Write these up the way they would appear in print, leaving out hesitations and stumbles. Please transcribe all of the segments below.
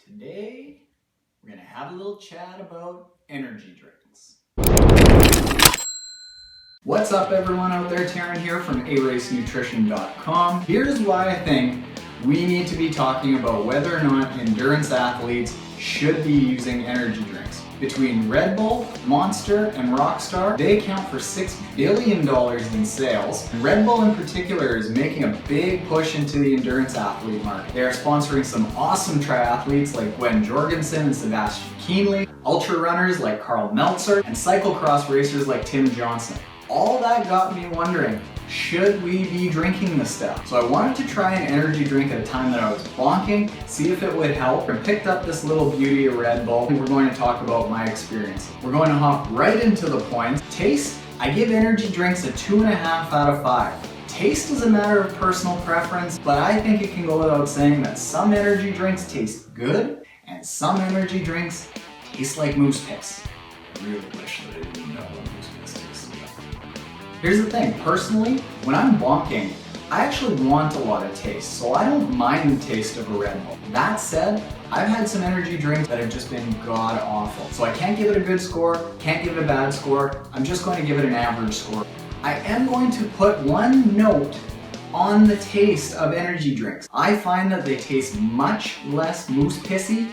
Today, we're going to have a little chat about energy drinks. What's up everyone out there, Taren here from aracenutrition.com. Here's why I think we need to be talking about whether or not endurance athletes should be using energy drinks. Between Red Bull, Monster, and Rockstar, they account for $6 billion in sales. And Red Bull in particular is making a big push into the endurance athlete market. They are sponsoring some awesome triathletes like Gwen Jorgensen and Sebastian Kienle, ultra runners like Carl Meltzer, and cyclocross racers like Tim Johnson. All that got me wondering, should we be drinking this stuff? So I wanted to try an energy drink at a time that I was bonking, see if it would help, and picked up this little beauty of Red Bull, and we're going to talk about my experience. We're going to hop right into the points. Taste, I give energy drinks a 2.5 out of 5. Taste is a matter of personal preference, but I think it can go without saying that some energy drinks taste good, and some energy drinks taste like moose piss. I really wish that I didn't know what moose piss tastes like. Here's the thing, personally, when I'm bonking, I actually want a lot of taste, so I don't mind the taste of a Red Bull. That said, I've had some energy drinks that have just been god-awful. So I can't give it a good score, can't give it a bad score, I'm just going to give it an average score. I am going to put one note on the taste of energy drinks. I find that they taste much less moose pissy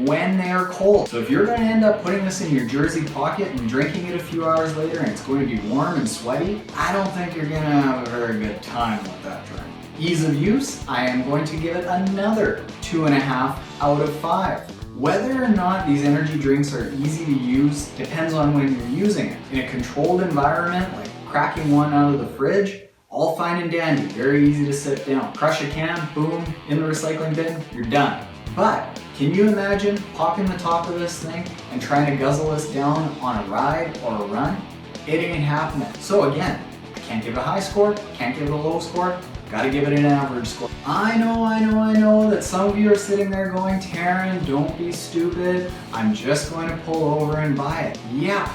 when they are cold. So if you're going to end up putting this in your jersey pocket and drinking it a few hours later and it's going to be warm and sweaty, I don't think you're going to have a very good time with that drink. Ease of use, I am going to give it another 2.5 out of 5. Whether or not these energy drinks are easy to use depends on when you're using it. In a controlled environment, like cracking one out of the fridge, all fine and dandy, very easy to sit down. Crush a can, boom, in the recycling bin, you're done. But can you imagine popping the top of this thing and trying to guzzle this down on a ride or a run? It ain't happening. So again, I can't give it a high score, can't give it a low score, gotta give it an average score. I know that some of you are sitting there going, Taren, don't be stupid, I'm just going to pull over and buy it. Yeah.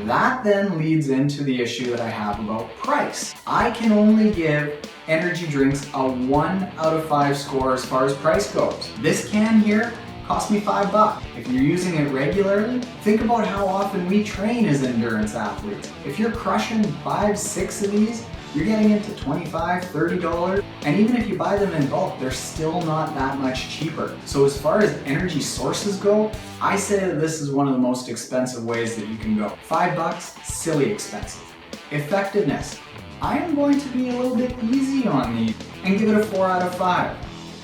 That then leads into the issue that I have about price. I can only give energy drinks a 1 out of 5 score as far as price goes. This can here cost me $5. If you're using it regularly, think about how often we train as endurance athletes. If you're crushing 5, 6 of these, you're getting into $25, $30, and even if you buy them in bulk, they're still not that much cheaper. So as far as energy sources go, I say that this is one of the most expensive ways that you can go. $5, silly expensive. Effectiveness, I am going to be a little bit easy on these and give it a 4 out of 5.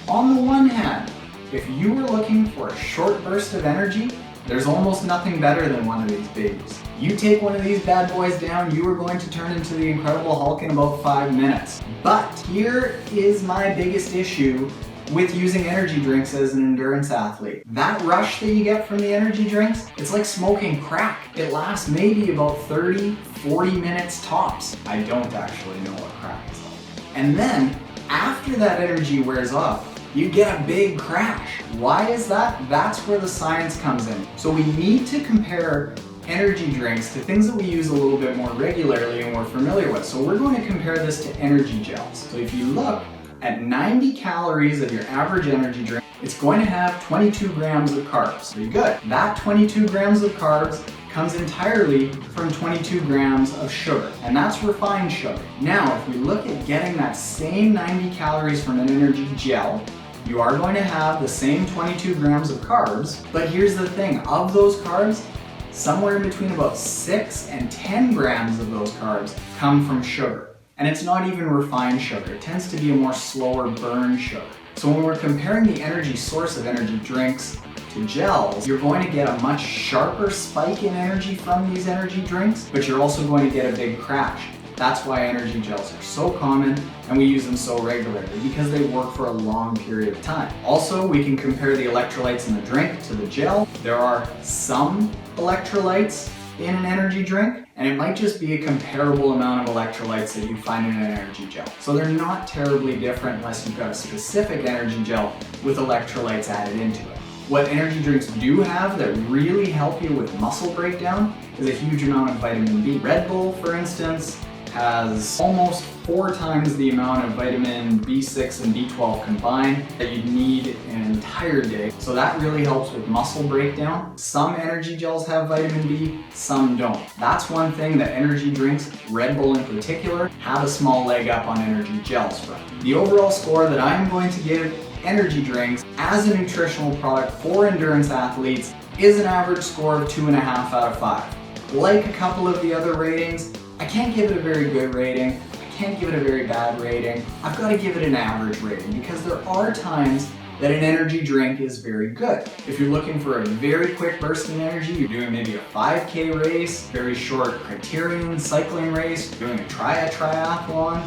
On the one hand, if you were looking for a short burst of energy, there's almost nothing better than one of these babies. You take one of these bad boys down, you are going to turn into the Incredible Hulk in about 5 minutes. But here is my biggest issue with using energy drinks as an endurance athlete. That rush that you get from the energy drinks, it's like smoking crack. It lasts maybe about 30, 40 minutes tops. I don't actually know what crack is like. And then, after that energy wears off, you get a big crash. Why is that? That's where the science comes in. So we need to compare energy drinks to things that we use a little bit more regularly and we're familiar with. So we're going to compare this to energy gels. So if you look at 90 calories of your average energy drink, it's going to have 22 grams of carbs. Pretty good. That 22 grams of carbs comes entirely from 22 grams of sugar, and that's refined sugar. Now, if we look at getting that same 90 calories from an energy gel, you are going to have the same 22 grams of carbs, but here's the thing, of those carbs, somewhere in between about 6 and 10 grams of those carbs come from sugar. And it's not even refined sugar, it tends to be a more slower burn sugar. So when we're comparing the energy source of energy drinks to gels, you're going to get a much sharper spike in energy from these energy drinks, but you're also going to get a big crash. That's why energy gels are so common and we use them so regularly, because they work for a long period of time. Also, we can compare the electrolytes in the drink to the gel. There are some electrolytes in an energy drink, and it might just be a comparable amount of electrolytes that you find in an energy gel. So they're not terribly different unless you've got a specific energy gel with electrolytes added into it. What energy drinks do have that really help you with muscle breakdown is a huge amount of vitamin B. Red Bull, for instance, has almost 4 times the amount of vitamin B6 and B12 combined that you'd need in an entire day. So that really helps with muscle breakdown. Some energy gels have vitamin B, some don't. That's one thing that energy drinks, Red Bull in particular, have a small leg up on energy gels from. The overall score that I'm going to give energy drinks as a nutritional product for endurance athletes is an average score of 2.5 out of 5. Like a couple of the other ratings, I can't give it a very good rating, I can't give it a very bad rating, I've got to give it an average rating because there are times that an energy drink is very good. If you're looking for a very quick burst in energy, you're doing maybe a 5K race, very short criterion cycling race, doing a triathlon,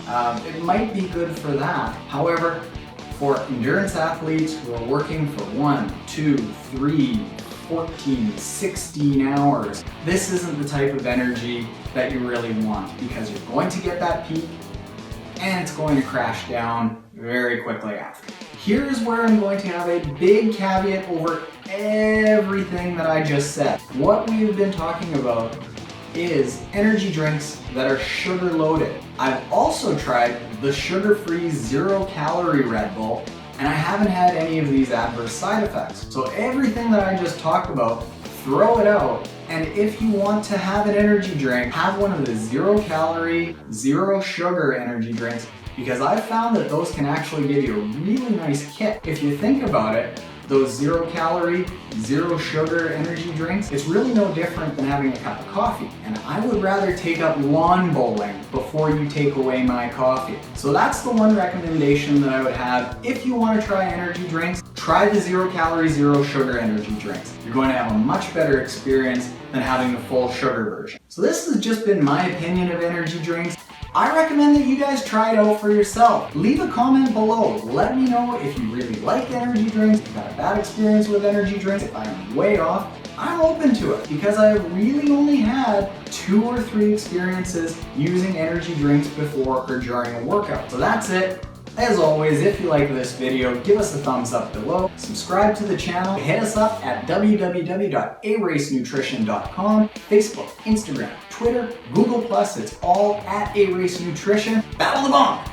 it might be good for that. However, for endurance athletes who are working for 1, 2, 3, 14, 16 hours, this isn't the type of energy that you really want because you're going to get that peak and it's going to crash down very quickly after. Here's where I'm going to have a big caveat over everything that I just said. What we've been talking about is energy drinks that are sugar loaded. I've also tried the sugar-free 0-calorie Red Bull and I haven't had any of these adverse side effects. So everything that I just talked about, throw it out. And if you want to have an energy drink, have one of the 0-calorie, 0-sugar energy drinks because I've found that those can actually give you a really nice kick. If you think about it, those 0-calorie, 0-sugar energy drinks, it's really no different than having a cup of coffee. And I would rather take up lawn bowling before you take away my coffee. So that's the one recommendation that I would have. If you want to try energy drinks, try the 0-calorie, 0-sugar energy drinks. You're going to have a much better experience than having the full sugar version. So this has just been my opinion of energy drinks. I recommend that you guys try it out for yourself. Leave a comment below. Let me know if you really like energy drinks, if you've got a bad experience with energy drinks, if I'm way off. I'm open to it because I really only had 2 or 3 experiences using energy drinks before or during a workout. So that's it. As always, if you like this video, give us a thumbs up below, subscribe to the channel, hit us up at www.aracenutrition.com, Facebook, Instagram, Twitter, Google+, it's all at A Race Nutrition. Battle the Bonk!